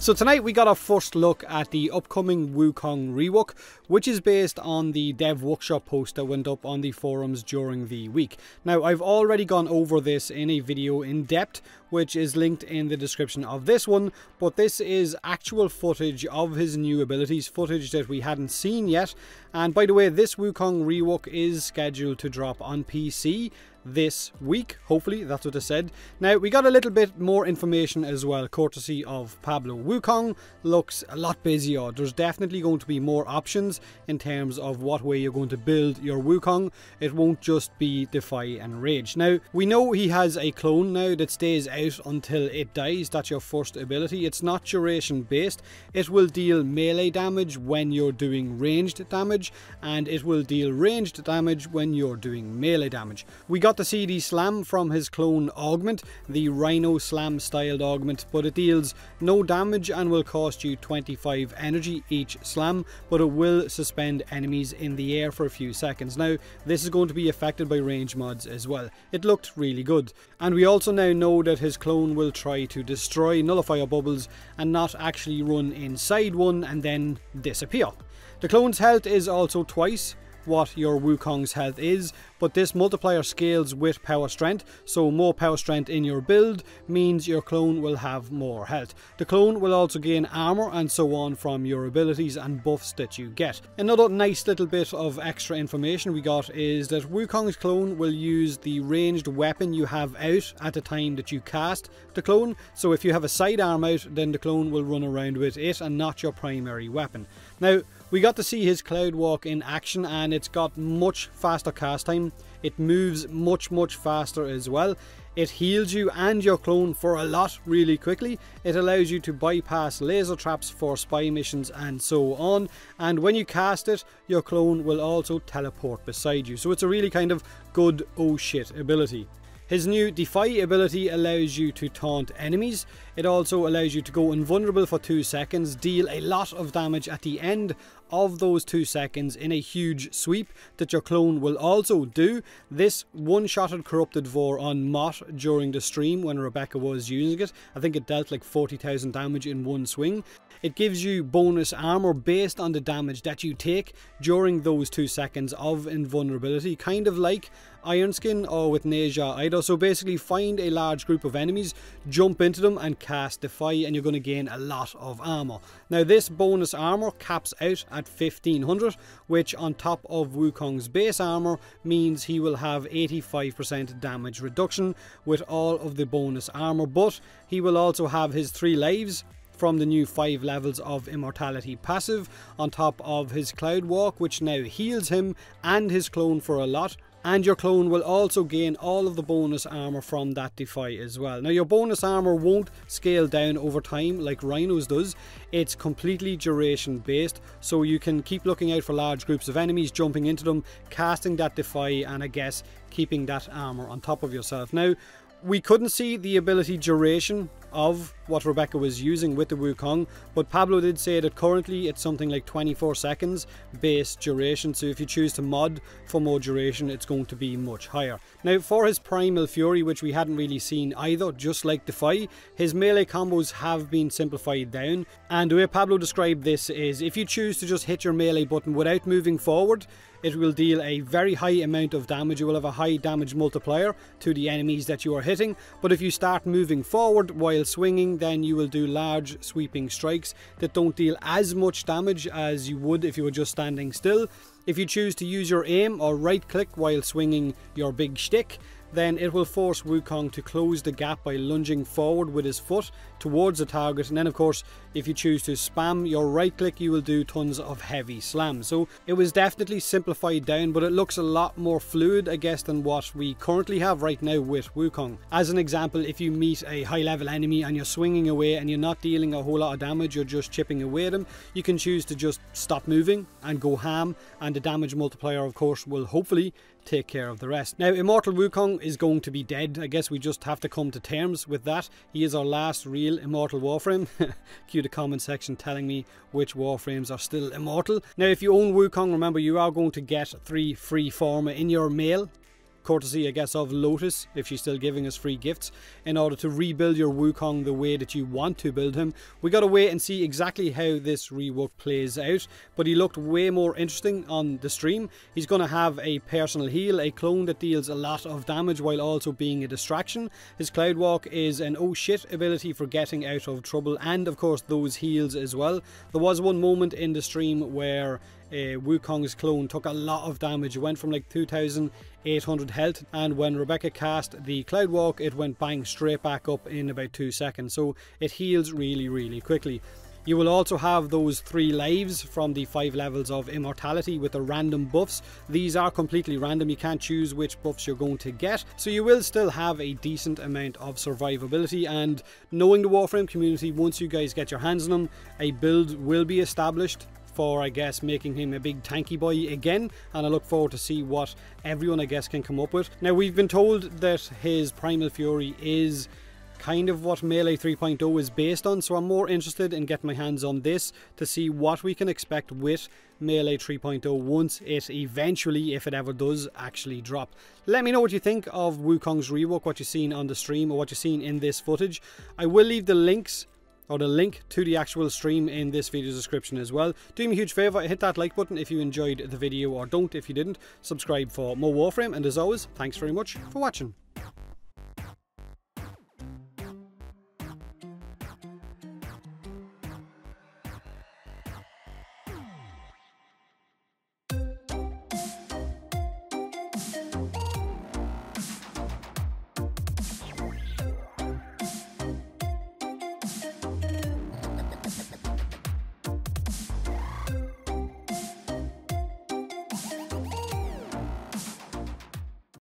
So tonight we got our first look at the upcoming Wukong Rework, which is based on the dev workshop post that went up on the forums during the week. Now I've already gone over this in a video in depth, which is linked in the description of this one, but this is actual footage of his new abilities, footage that we hadn't seen yet. And by the way, this Wukong Rework is scheduled to drop on PC this week, hopefully, that's what I said. Now we got a little bit more information as well, courtesy of Pablo. Wukong looks a lot busier. There's definitely going to be more options in terms of what way you're going to build your Wukong. It won't just be Defy and Rage. Now we know he has a clone now that stays out until it dies. That's your first ability. It's not duration based. It will deal melee damage when you're doing ranged damage, and it will deal ranged damage when you're doing melee damage. We got the CD Slam from his clone augment, the Rhino Slam styled augment, but it deals no damage and will cost you 25 energy each slam, but it will suspend enemies in the air for a few seconds. Now this is going to be affected by range mods as well. It looked really good. And we also now know that his clone will try to destroy nullifier bubbles and not actually run inside one and then disappear. The clone's health is also twice what your Wukong's health is, but this multiplier scales with power strength, so more power strength in your build means your clone will have more health. The clone will also gain armor and so on from your abilities and buffs that you get. Another nice little bit of extra information we got is that Wukong's clone will use the ranged weapon you have out at the time that you cast the clone, so if you have a sidearm out, then the clone will run around with it and not your primary weapon. Now we got to see his Cloud Walk in action, and it's got much faster cast time. It moves much faster as well. It heals you and your clone for a lot really quickly. It allows you to bypass laser traps for spy missions and so on. And when you cast it, your clone will also teleport beside you. So it's a really kind of good oh shit ability. His new Defy ability allows you to taunt enemies. It also allows you to go invulnerable for 2 seconds, deal a lot of damage at the end of those 2 seconds in a huge sweep that your clone will also do. This one-shotted Corrupted Vor on Mott during the stream when Rebecca was using it. I think it dealt like 40,000 damage in one swing. It gives you bonus armor based on the damage that you take during those 2 seconds of invulnerability, kind of like Iron Skin or with Neja Ida. So basically find a large group of enemies, jump into them and cast Defy, and you're going to gain a lot of armor. Now this bonus armor caps out at 1500, which on top of Wukong's base armor means he will have 85% damage reduction with all of the bonus armor, but he will also have his 3 lives from the new 5 levels of immortality passive on top of his Cloud Walk, which now heals him and his clone for a lot. And your clone will also gain all of the bonus armor from that Defy as well. Now your bonus armor won't scale down over time like Rhino's does. It's completely duration based, so you can keep looking out for large groups of enemies, jumping into them, casting that Defy, and I guess keeping that armor on top of yourself. Now we couldn't see the ability duration of what Rebecca was using with the Wukong, but Pablo did say that currently it's something like 24 seconds base duration, so if you choose to mod for more duration it's going to be much higher. Now for his Primal Fury, which we hadn't really seen either, just like Defy, his melee combos have been simplified down, and the way Pablo described this is if you choose to just hit your melee button without moving forward, it will deal a very high amount of damage. You will have a high damage multiplier to the enemies that you are hitting, but if you start moving forward while swinging, then you will do large sweeping strikes that don't deal as much damage as you would if you were just standing still. If you choose to use your aim or right click while swinging your big shtick, then it will force Wukong to close the gap by lunging forward with his foot towards the target. And then of course, if you choose to spam your right click, you will do tons of heavy slams. So it was definitely simplified down, but it looks a lot more fluid, I guess, than what we currently have right now with Wukong. As an example, if you meet a high level enemy and you're swinging away and you're not dealing a whole lot of damage, you're just chipping away at them, you can choose to just stop moving and go ham, and the damage multiplier of course will hopefully take care of the rest. Now Immortal Wukong is going to be dead. I guess we just have to come to terms with that. He is our last real immortal Warframe. Cue the comment section telling me which Warframes are still immortal. Now if you own Wukong, remember you are going to get 3 free Forma in your mail courtesy I guess of Lotus, if she's still giving us free gifts, in order to rebuild your Wukong the way that you want to build him. We gotta wait and see exactly how this rework plays out, but he looked way more interesting on the stream. He's gonna have a personal heal, a clone that deals a lot of damage while also being a distraction. His Cloud Walk is an oh shit ability for getting out of trouble, and of course those heals as well. There was one moment in the stream where Wukong's clone took a lot of damage. It went from like 2,800 health, and when Rebecca cast the Cloud Walk, it went bang straight back up in about 2 seconds. So it heals really quickly. You will also have those 3 lives from the 5 levels of immortality with the random buffs. These are completely random, you can't choose which buffs you're going to get, so you will still have a decent amount of survivability. And knowing the Warframe community, once you guys get your hands on him, a build will be established for, I guess, making him a big tanky boy again, and I look forward to see what everyone, I guess, can come up with. Now, we've been told that his Primal Fury is kind of what Melee 3.0 is based on, so I'm more interested in getting my hands on this to see what we can expect with Melee 3.0 once it eventually, if it ever does, actually drop. Let me know what you think of Wukong's rework, what you've seen on the stream or what you've seen in this footage. I will leave the links or the link to the actual stream in this video's description as well. Do me a huge favour, hit that like button if you enjoyed the video, or don't if you didn't. Subscribe for more Warframe, and as always, thanks very much for watching.